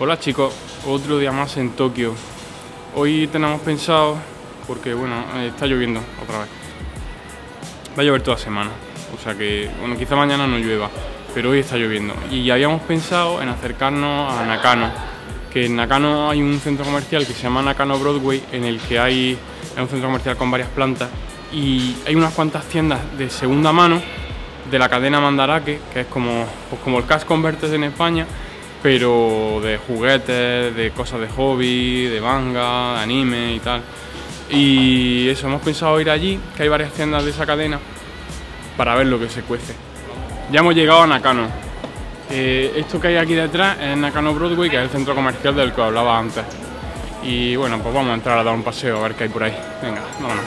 Hola chicos, otro día más en Tokio. Hoy tenemos pensado, porque bueno, está lloviendo otra vez. Va a llover toda semana, o sea que, bueno, quizá mañana no llueva, pero hoy está lloviendo. Y habíamos pensado en acercarnos a Nakano, que en Nakano hay un centro comercial que se llama Nakano Broadway, en el que es un centro comercial con varias plantas y hay unas cuantas tiendas de segunda mano de la cadena Mandarake, que es como el Cash Converters en España, pero de juguetes, de cosas de hobby, de manga, de anime y tal. Y eso, hemos pensado ir allí, que hay varias tiendas de esa cadena, para ver lo que se cuece. Ya hemos llegado a Nakano. Esto que hay aquí detrás es Nakano Broadway, que es el centro comercial del que hablaba antes. Y bueno, pues vamos a entrar a dar un paseo a ver qué hay por ahí. Venga, vámonos.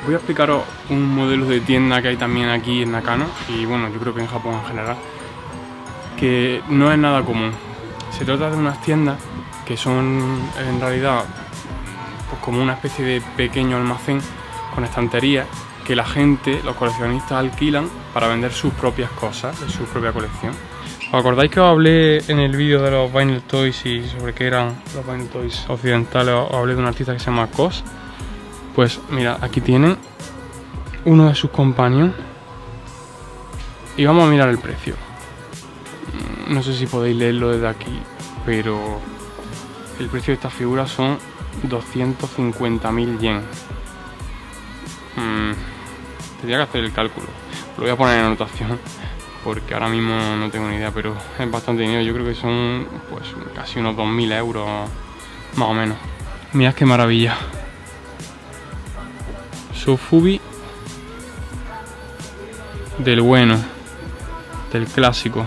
Voy a explicaros un modelo de tienda que hay también aquí en Nakano, y bueno, yo creo que en Japón en general, que no es nada común. Se trata de unas tiendas que son en realidad pues como una especie de pequeño almacén con estanterías que la gente, los coleccionistas, alquilan para vender sus propias cosas de su propia colección. ¿Os acordáis que os hablé en el vídeo de los Vinyl Toys y sobre qué eran los Vinyl Toys occidentales? Os hablé de un artista que se llama Kos. Pues mira, aquí tienen uno de sus companions y vamos a mirar el precio. No sé si podéis leerlo desde aquí, pero el precio de estas figuras son 250.000 yen. Tendría que hacer el cálculo, lo voy a poner en anotación porque ahora mismo no tengo ni idea, pero es bastante dinero. Yo creo que son pues casi unos 2.000 euros más o menos. Mirad qué maravilla. Sofubi del bueno, del clásico.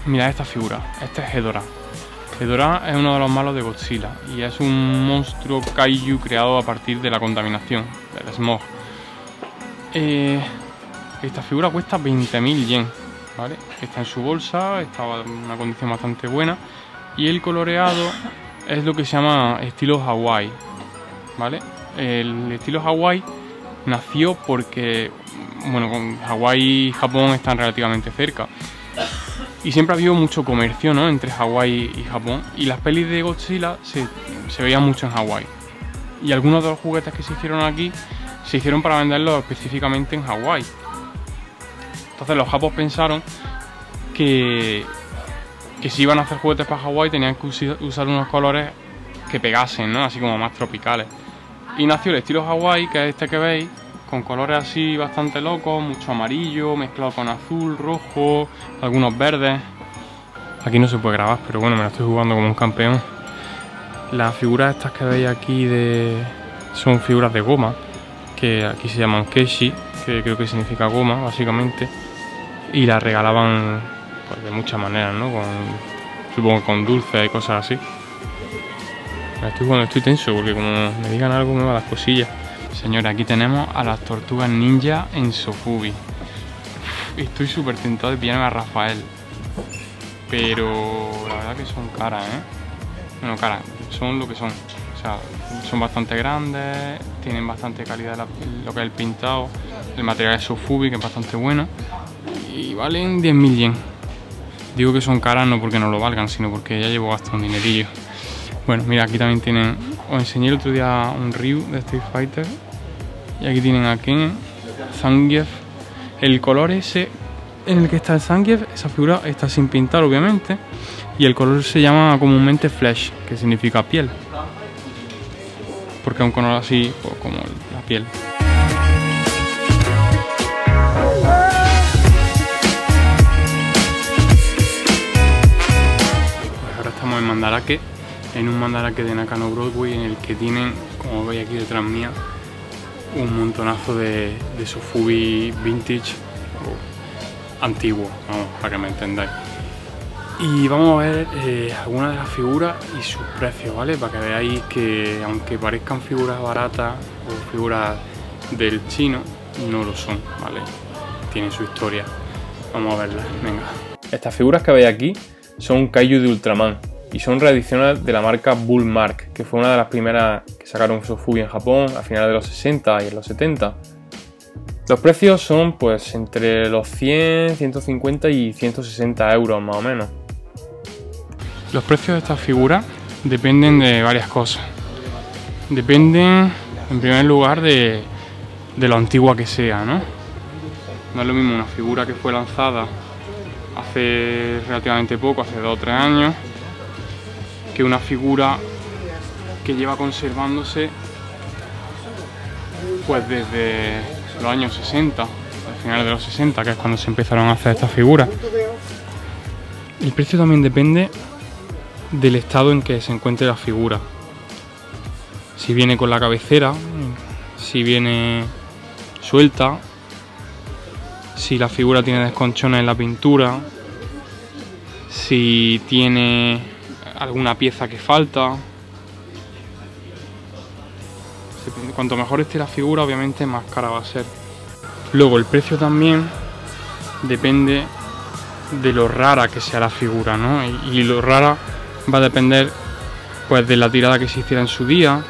Mirad esta figura, este es Hedorah. Hedorah es uno de los malos de Godzilla y es un monstruo kaiju creado a partir de la contaminación, del smog. Esta figura cuesta 20.000 yen, ¿vale? Está en su bolsa, está en una condición bastante buena y el coloreado es lo que se llama estilo Hawái, ¿vale? El estilo Hawái nació porque, bueno, Hawái y Japón están relativamente cerca y siempre ha habido mucho comercio, ¿no?, entre Hawái y Japón, y las pelis de Godzilla se veían mucho en Hawái, y algunos de los juguetes que se hicieron aquí se hicieron para venderlos específicamente en Hawái. Entonces los japos pensaron que si iban a hacer juguetes para Hawái tenían que usar unos colores que pegasen, ¿no?, así como más tropicales. Y nació el estilo Hawái, que es este que veis, con colores así bastante locos, mucho amarillo, mezclado con azul, rojo, algunos verdes. Aquí no se puede grabar, pero bueno, me la estoy jugando como un campeón. Las figuras estas que veis aquí son figuras de goma, que aquí se llaman keshi, que creo que significa goma, básicamente. Y las regalaban pues de muchas maneras, ¿no? Supongo que con dulces y cosas así. Estoy tenso porque como me digan algo me va a dar cosillas. Señores, aquí tenemos a las tortugas ninja en Sofubi. Estoy súper tentado de pillarme a Rafael, pero la verdad que son caras, ¿eh? Bueno, caras, son lo que son. O sea, son bastante grandes, tienen bastante calidad lo que es el pintado. El material es Sofubi, que es bastante bueno. Y valen 10.000 yen. Digo que son caras no porque no lo valgan, sino porque ya llevo gastado un dinerillo. Bueno, mira, aquí también tienen... Os enseñé el otro día un Ryu de Street Fighter. Y aquí tienen a Ken, Zangief. El color ese en el que está el Zangief, esa figura está sin pintar obviamente. Y el color se llama comúnmente Flesh, que significa piel. Porque es un color así pues, como la piel. En Mandarake, en un Mandarake de Nakano Broadway, en el que tienen, como veis aquí detrás mía, un montonazo de Sofubi vintage o antiguo, vamos, para que me entendáis. Y vamos a ver algunas de las figuras y sus precios, ¿vale? Para que veáis que aunque parezcan figuras baratas o figuras del chino, no lo son, ¿vale? Tienen su historia. Vamos a verlas, venga. Estas figuras que veis aquí son un kaiju de Ultraman. y son reediciones de la marca Bullmark, que fue una de las primeras que sacaron Sofubi en Japón a finales de los 60 y en los 70. Los precios son pues entre los 100, 150 y 160 euros más o menos. Los precios de estas figuras dependen de varias cosas. Dependen en primer lugar de lo antigua que sea, ¿no? No es lo mismo una figura que fue lanzada hace relativamente poco, hace 2 o 3 años, que una figura que lleva conservándose pues desde los años 60, a finales de los 60, que es cuando se empezaron a hacer estas figuras. El precio también depende del estado en que se encuentre la figura. Si viene con la cabecera, si viene suelta, si la figura tiene desconchones en la pintura, si tiene alguna pieza que falta. Cuanto mejor esté la figura, obviamente más cara va a ser. Luego el precio también depende de lo rara que sea la figura, ¿no? Y lo rara va a depender pues de la tirada que se hiciera en su día,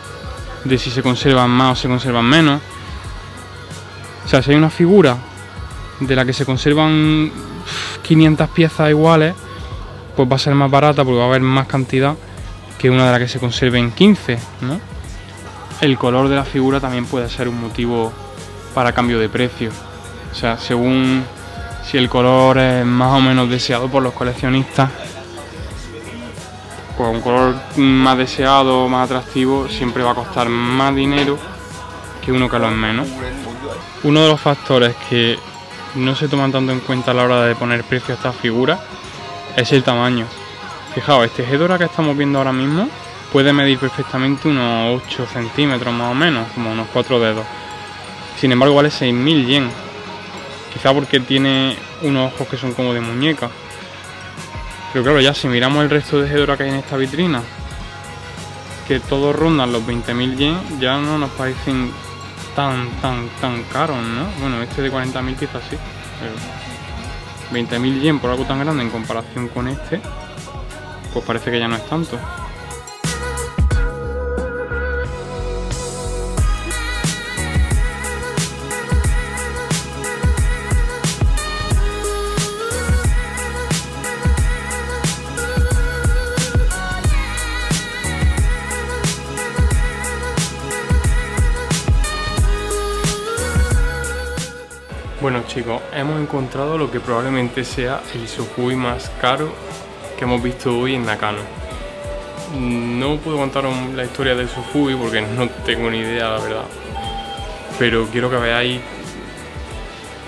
de si se conservan más o se conservan menos. O sea, si hay una figura de la que se conservan 500 piezas iguales, pues va a ser más barata porque va a haber más cantidad que una de la que se conserven 15, ¿no? El color de la figura también puede ser un motivo para cambio de precio. O sea, según si el color es más o menos deseado por los coleccionistas, pues un color más deseado, más atractivo, siempre va a costar más dinero que uno que lo es menos. Uno de los factores que no se toman tanto en cuenta a la hora de poner precio a estas figuras es el tamaño. Fijaos, este Ghidorah que estamos viendo ahora mismo puede medir perfectamente unos 8 centímetros más o menos, como unos 4 dedos. Sin embargo vale 6.000 yen. Quizá porque tiene unos ojos que son como de muñeca. Pero claro, ya si miramos el resto de Ghidorah que hay en esta vitrina, que todos rondan los 20.000 yen, ya no nos parecen tan caros, ¿no? Bueno, este de 40.000 quizás sí, pero 20.000 yen por algo tan grande en comparación con este, pues parece que ya no es tanto. Bueno chicos, hemos encontrado lo que probablemente sea el Sofubi más caro que hemos visto hoy en Nakano. No puedo contaros la historia del Sofubi porque no tengo ni idea, la verdad. Pero quiero que veáis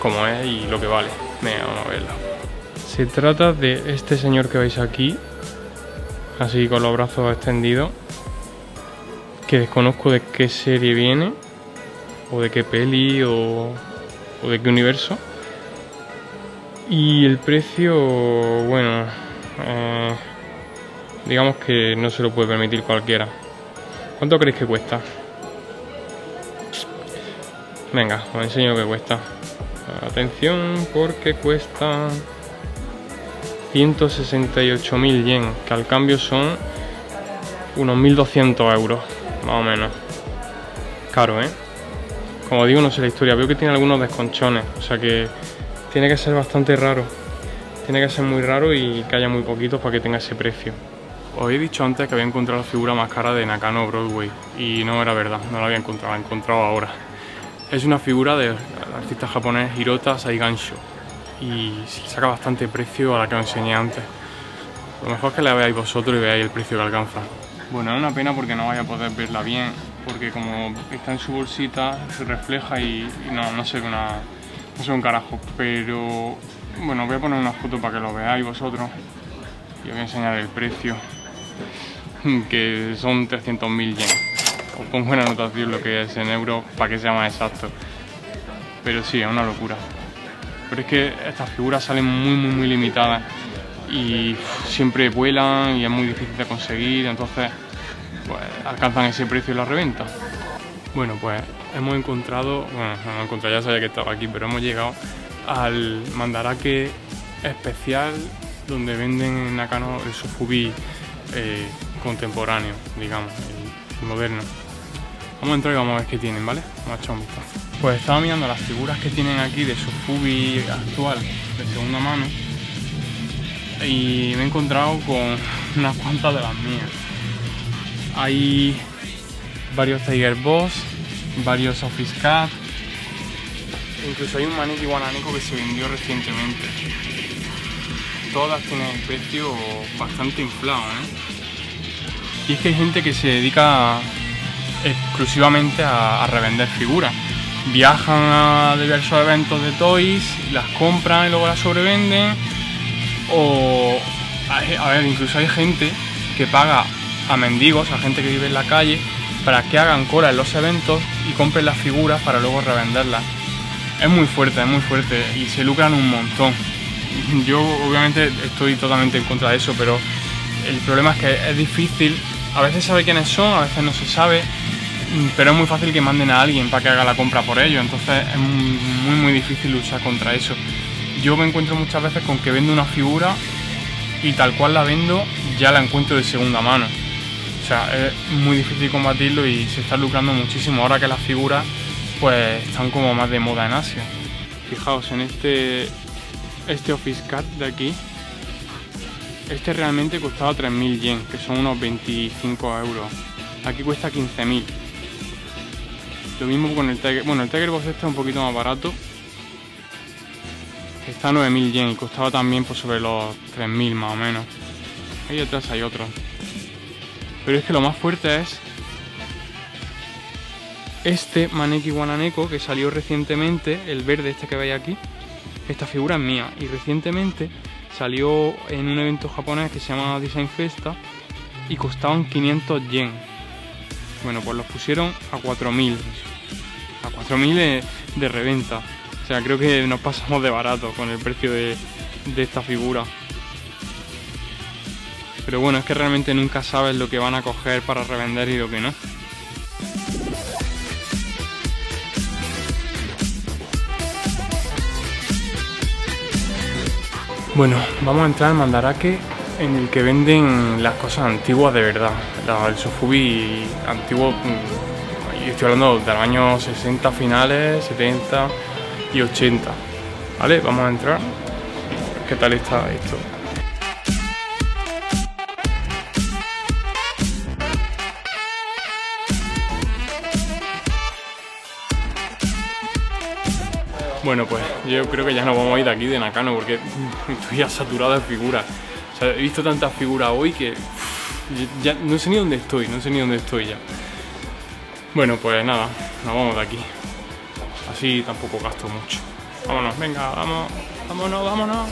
cómo es y lo que vale. Venga, vamos a verlo. Se trata de este señor que veis aquí, así con los brazos extendidos, que desconozco de qué serie viene, o de qué peli, o de qué universo. Y el precio, bueno, digamos que no se lo puede permitir cualquiera. ¿Cuánto creéis que cuesta? Venga, os enseño lo que cuesta. Atención, porque cuesta 168.000 yen, que al cambio son unos 1.200 euros, más o menos. Caro, ¿eh? Como digo, no sé la historia, veo que tiene algunos desconchones, o sea que tiene que ser bastante raro. Tiene que ser muy raro y que haya muy poquitos para que tenga ese precio. Os he dicho antes que había encontrado la figura más cara de Nakano Broadway y no era verdad, no la había encontrado, la he encontrado ahora. Es una figura del artista japonés Hirota Saigansho y saca bastante precio a la que os enseñé antes. Lo mejor es que la veáis vosotros y veáis el precio que alcanza. Bueno, es una pena porque no vais a poder verla bien, porque como está en su bolsita se refleja y no se ve un carajo, pero bueno, voy a poner una foto para que lo veáis vosotros y os voy a enseñar el precio, que son 300.000 yen. Os pongo en anotación lo que es en euros para que sea más exacto, pero sí, es una locura. Pero es que estas figuras salen muy limitadas y siempre vuelan y es muy difícil de conseguir, entonces pues alcanzan ese precio en la reventa. Bueno, pues hemos encontrado, ya sabía que estaba aquí, pero hemos llegado al Mandarake especial donde venden en Nakano el Sofubi contemporáneo, digamos, el moderno. Vamos a entrar y vamos a ver qué tienen, ¿vale? Vamos a echar un vistazo. Pues estaba mirando las figuras que tienen aquí de Sofubi actual, de segunda mano, y me he encontrado con unas cuantas de las mías. Hay varios Tiger Boss, varios Office Cat, incluso hay un Maneki Guananeko que se vendió recientemente. Todas tienen el precio bastante inflado, ¿eh? Y es que hay gente que se dedica exclusivamente a revender figuras. Viajan a diversos eventos de toys, las compran y luego las sobrevenden. O, a ver, incluso hay gente que paga a mendigos, a gente que vive en la calle, para que hagan cola en los eventos y compren las figuras para luego revenderlas. Es muy fuerte y se lucran un montón. Yo obviamente estoy totalmente en contra de eso, pero el problema es que es difícil. A veces sabe quiénes son, a veces no se sabe, pero es muy fácil que manden a alguien para que haga la compra por ellos, entonces es muy difícil luchar contra eso. Yo me encuentro muchas veces con que vendo una figura y tal cual la vendo ya la encuentro de segunda mano. O sea, es muy difícil combatirlo y se está lucrando muchísimo ahora que las figuras pues están como más de moda en Asia. Fijaos en este Office Cat de aquí. Este realmente costaba 3.000 yen, que son unos 25 euros. Aquí cuesta 15.000. Lo mismo con el Tiger. Bueno, el Tiger Boss este es un poquito más barato. Está a 9.000 yen y costaba también pues sobre los 3.000 más o menos. Ahí detrás hay otro. Pero es que lo más fuerte es este Maneki Guananeko que salió recientemente, el verde este que veis aquí. Esta figura es mía y recientemente salió en un evento japonés que se llama Design Festa y costaban 500 yen. Bueno, pues los pusieron a 4.000. A 4.000 de reventa. O sea, creo que nos pasamos de barato con el precio de esta figura. Pero bueno, es que realmente nunca sabes lo que van a coger para revender y lo que no. Bueno, vamos a entrar al Mandarake, en el que venden las cosas antiguas de verdad. El Sofubi antiguo, y estoy hablando de los años 60 finales, 70 y 80. ¿Vale? Vamos a entrar. ¿Qué tal está esto? Bueno, pues yo creo que ya nos vamos a ir de aquí, de Nakano, porque estoy ya saturado de figuras. O sea, he visto tantas figuras hoy que ya no sé ni dónde estoy, ya. Bueno, pues nada, nos vamos de aquí. Así tampoco gasto mucho. Vámonos, venga, vámonos.